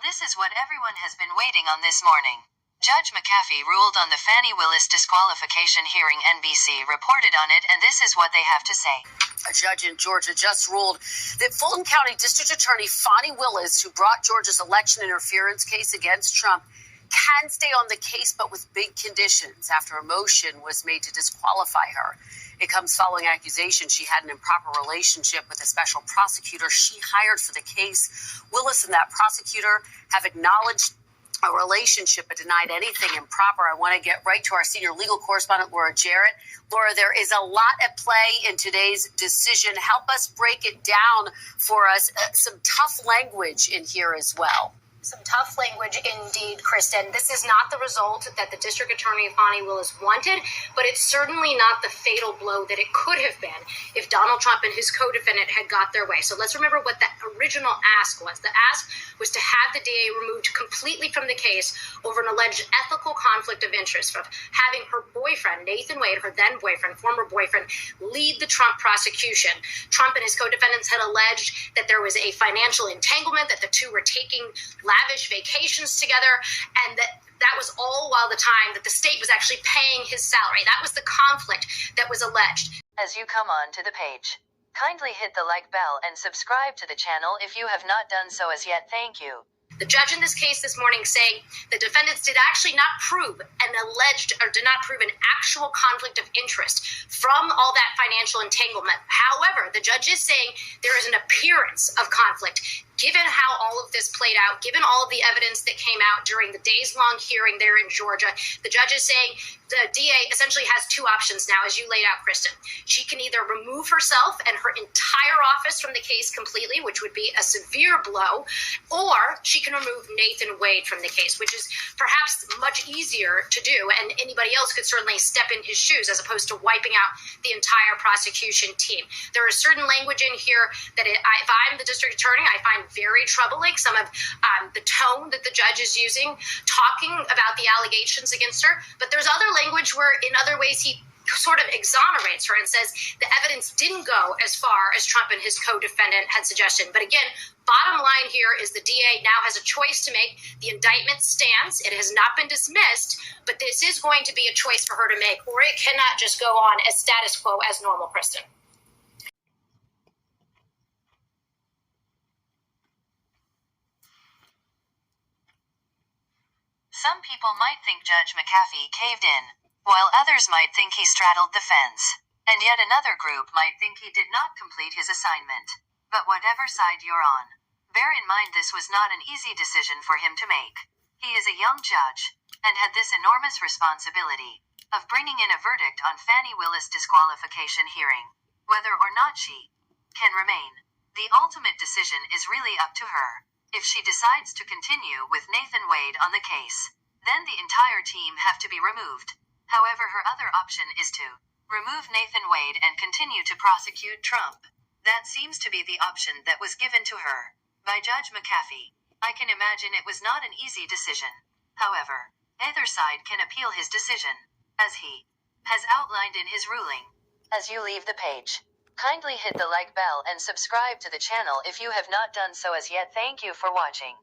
this is what everyone has been waiting on this morning. Judge McAfee ruled on the Fani Willis disqualification hearing. NBC reported on it, and this is what they have to say. A judge in Georgia just ruled that Fulton County District Attorney Fani Willis, who brought Georgia's election interference case against Trump, can stay on the case, but with big conditions after a motion was made to disqualify her. It comes following accusations she had an improper relationship with a special prosecutor she hired for the case. Willis and that prosecutor have acknowledged a relationship but denied anything improper. I want to get right to our senior legal correspondent, Laura Jarrett. Laura, there is a lot at play in today's decision. Help us break it down for us. Some tough language in here as well. Some tough language indeed, Kristen. This is not the result that the District Attorney Fani Willis wanted, but it's certainly not the fatal blow that it could have been if Donald Trump and his co-defendant had got their way. So let's remember what that original ask was. The ask was to have the DA removed completely from the case over an alleged ethical conflict of interest of having her boyfriend, Nathan Wade, her then boyfriend, former boyfriend, lead the Trump prosecution. Trump and his co-defendants had alleged that there was a financial entanglement, that the two were taking lavish vacations together, and that was all while the time that the state was actually paying his salary. That was the conflict that was alleged. As you come on to the page, kindly hit the like bell and subscribe to the channel if you have not done so as yet. Thank you. The judge in this case this morning saying the defendants did actually not prove an alleged or did not prove an actual conflict of interest from all that financial entanglement. However, the judge is saying there is an appearance of conflict. Given how all of this played out, given all of the evidence that came out during the days-long hearing there in Georgia, the judge is saying the DA essentially has two options now, as you laid out, Kristen. She can either remove herself and her entire office from the case completely, which would be a severe blow, or she can remove Nathan Wade from the case, which is perhaps much easier to do, and anybody else could certainly step in his shoes as opposed to wiping out the entire prosecution team. There is certain language in here that if I'm the district attorney, I find very troubling. Some of the tone that the judge is using, talking about the allegations against her. But there's other language where in other ways he sort of exonerates her and says the evidence didn't go as far as Trump and his co-defendant had suggested. But again, bottom line here is the DA now has a choice to make. The indictment stands. It has not been dismissed, but this is going to be a choice for her to make, or it cannot just go on as status quo as normal, Kristen. Some people might think Judge McAfee caved in, while others might think he straddled the fence. And yet another group might think he did not complete his assignment. But whatever side you're on, bear in mind this was not an easy decision for him to make. He is a young judge, and had this enormous responsibility of bringing in a verdict on Fani Willis' disqualification hearing, whether or not she can remain. The ultimate decision is really up to her. If she decides to continue with Nathan Wade on the case, then the entire team have to be removed. However, her other option is to remove Nathan Wade and continue to prosecute Trump. That seems to be the option that was given to her by Judge McAfee. I can imagine it was not an easy decision. However, either side can appeal his decision, as he has outlined in his ruling. As you leave the page, kindly hit the like bell and subscribe to the channel if you have not done so as yet. Thank you for watching.